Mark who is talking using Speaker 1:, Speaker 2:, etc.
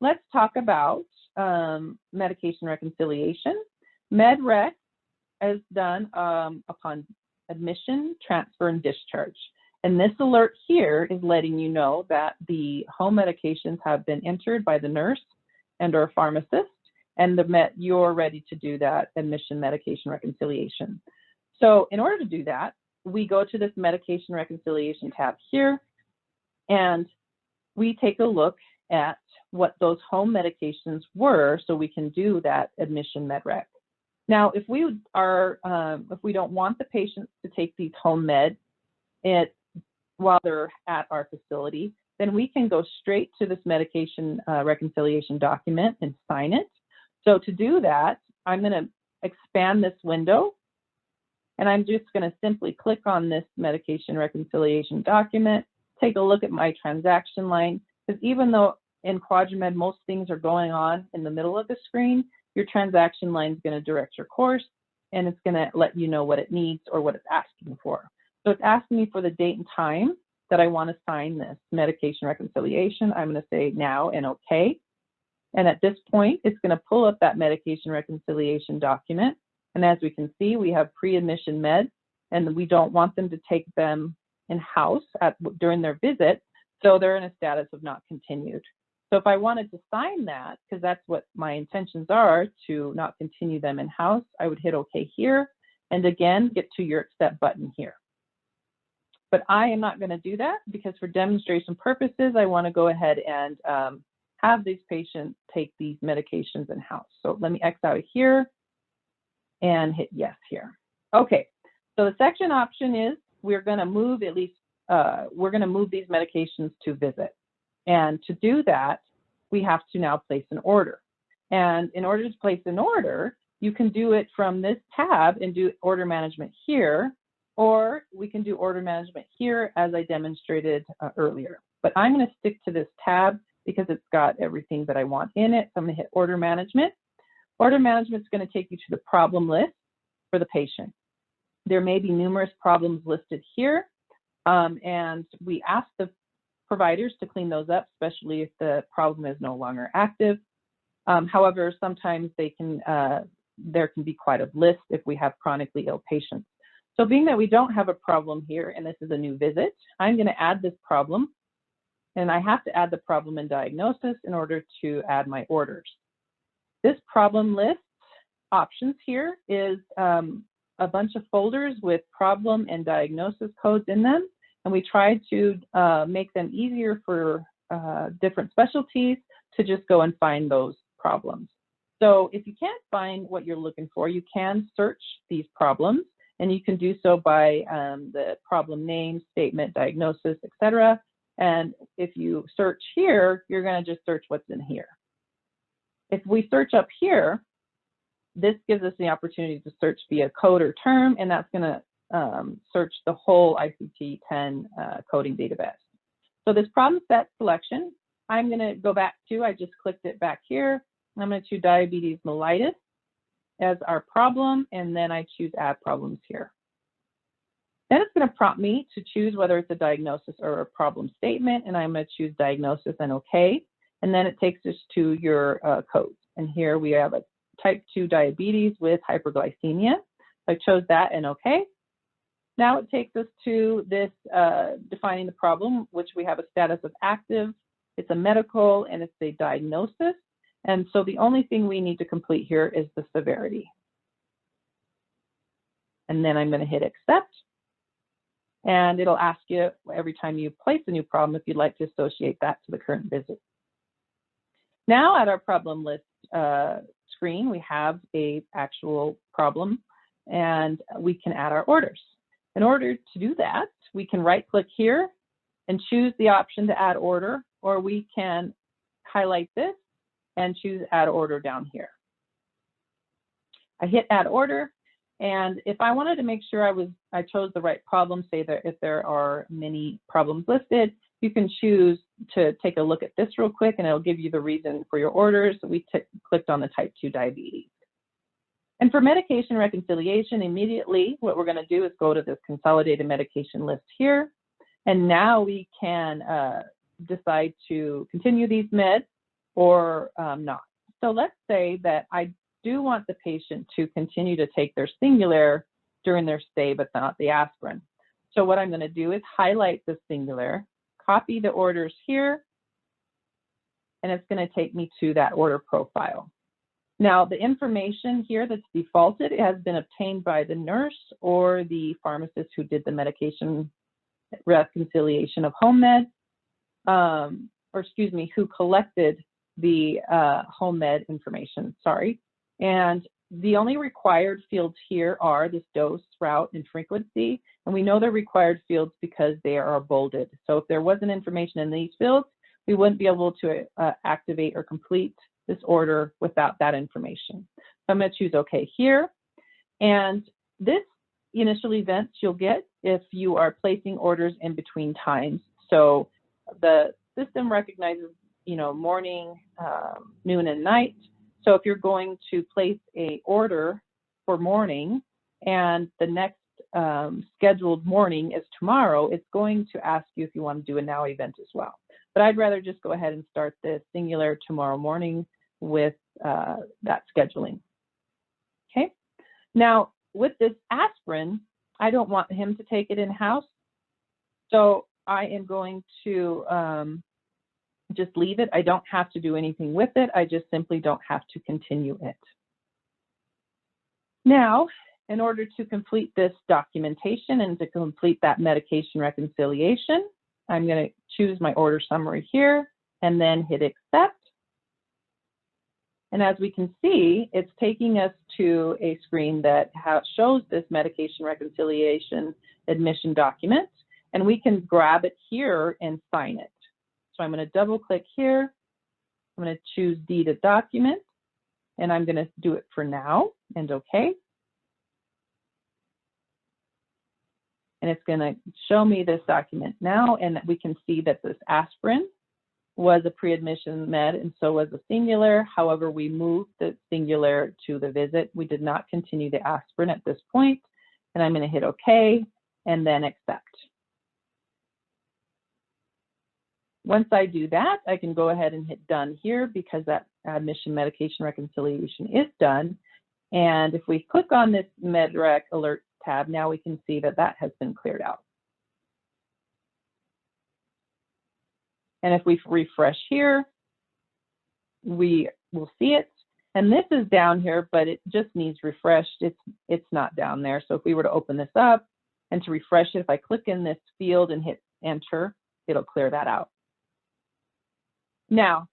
Speaker 1: let's talk about medication reconciliation. MedRec is done upon admission, transfer, and discharge. And this alert here is letting you know that the home medications have been entered by the nurse and or pharmacist, and you're ready to do that admission medication reconciliation. So in order to do that, we go to this medication reconciliation tab here, and we take a look at what those home medications were so we can do that admission MedRec. Now, if we don't want the patients to take these home meds while they're at our facility, then we can go straight to this medication reconciliation document and sign it. So to do that, I'm going to expand this window, and I'm just going to simply click on this medication reconciliation document, take a look at my transaction line, because even though in Quadramed most things are going on in the middle of the screen, your transaction line is going to direct your course, and it's going to let you know what it needs or what it's asking for. So it's asking me for the date and time that I want to sign this medication reconciliation. I'm going to say now and okay. And at this point, it's going to pull up that medication reconciliation document. And as we can see, we have pre-admission meds, and we don't want them to take them in-house during their visit, so they're in a status of not continued. So if I wanted to sign that, because that's what my intentions are, to not continue them in-house, I would hit OK here, and again, get to your accept button here. But I am not going to do that because for demonstration purposes, I want to go ahead and have these patients take these medications in-house. So let me X out of here and hit yes here. Okay, so the section option is we're going to move these medications to visit. And to do that, we have to now place an order. And in order to place an order, you can do it from this tab and do order management here, or we can do order management here as I demonstrated earlier. But I'm going to stick to this tab because it's got everything that I want in it. So I'm going to hit order management. Order management is going to take you to the problem list for the patient. There may be numerous problems listed here, and we ask the providers to clean those up, especially if the problem is no longer active. However, sometimes there can be quite a list if we have chronically ill patients. So being that we don't have a problem here, and this is a new visit, I'm going to add this problem, and I have to add the problem and diagnosis in order to add my orders. This problem list options here is a bunch of folders with problem and diagnosis codes in them, and we try to make them easier for different specialties to just go and find those problems. So if you can't find what you're looking for, you can search these problems, and you can do so by the problem name, statement, diagnosis, etc. And if you search here, you're going to just search what's in here. If we search up here, this gives us the opportunity to search via code or term, and that's going to search the whole ICD-10 coding database. So this problem set selection, I'm going to go back to, I just clicked it back here. I'm going to choose diabetes mellitus as our problem, and then I choose add problems here. Then it's going to prompt me to choose whether it's a diagnosis or a problem statement, and I'm going to choose diagnosis and OK. And then it takes us to your codes. And here we have a type 2 diabetes with hyperglycemia. I chose that and OK. Now it takes us to this defining the problem, which we have a status of active. It's a medical and it's a diagnosis. And so the only thing we need to complete here is the severity. And then I'm going to hit accept. And it'll ask you every time you place a new problem if you'd like to associate that to the current visit. Now at our problem list screen, we have an actual problem, and we can add our orders. In order to do that, we can right-click here and choose the option to add order, or we can highlight this and choose add order down here. I hit add order, and if I wanted to make sure I chose the right problem, say that if there are many problems listed, you can choose to take a look at this real quick, and it'll give you the reason for your orders. We clicked on the type 2 diabetes. And for medication reconciliation, immediately what we're going to do is go to this consolidated medication list here, and now we can decide to continue these meds or not. So let's say that I do want the patient to continue to take their Singulair during their stay, but not the aspirin. So what I'm going to do is highlight the Singulair, copy the orders here, and it's going to take me to that order profile. Now, the information here that's defaulted has been obtained by the nurse or the pharmacist who did the medication reconciliation of home med, or excuse me, who collected the home med information, sorry. And the only required fields here are this dose, route, and frequency. And we know they're required fields because they are bolded. So if there wasn't information in these fields, we wouldn't be able to activate or complete this order without that information. So I'm going to choose OK here. And this initial events you'll get if you are placing orders in between times. So the system recognizes, you know, morning, noon, and night. So if you're going to place a order for morning and the next scheduled morning is tomorrow, it's going to ask you if you want to do a now event as well. But I'd rather just go ahead and start the Singulair tomorrow morning with that scheduling. Okay. Now, with this aspirin, I don't want him to take it in-house. So I am going to just leave it. I don't have to do anything with it. I just simply don't have to continue it. Now, in order to complete this documentation and to complete that medication reconciliation, I'm going to choose my order summary here and then hit accept. And as we can see, it's taking us to a screen that shows this medication reconciliation admission document, and we can grab it here and sign it. So I'm going to double click here. I'm going to choose D to document, and I'm going to do it for now and OK. And it's going to show me this document now, and we can see that this aspirin was a pre-admission med, and so was the Singulair. However, we moved the Singulair to the visit. We did not continue the aspirin at this point, and I'm going to hit OK and then accept. Once I do that, I can go ahead and hit done here because that admission medication reconciliation is done. And if we click on this MedRec Alert tab, now we can see that that has been cleared out. And if we refresh here, we will see it. And this is down here, but it just needs refreshed. It's not down there. So if we were to open this up and to refresh it, if I click in this field and hit enter, it'll clear that out. Now,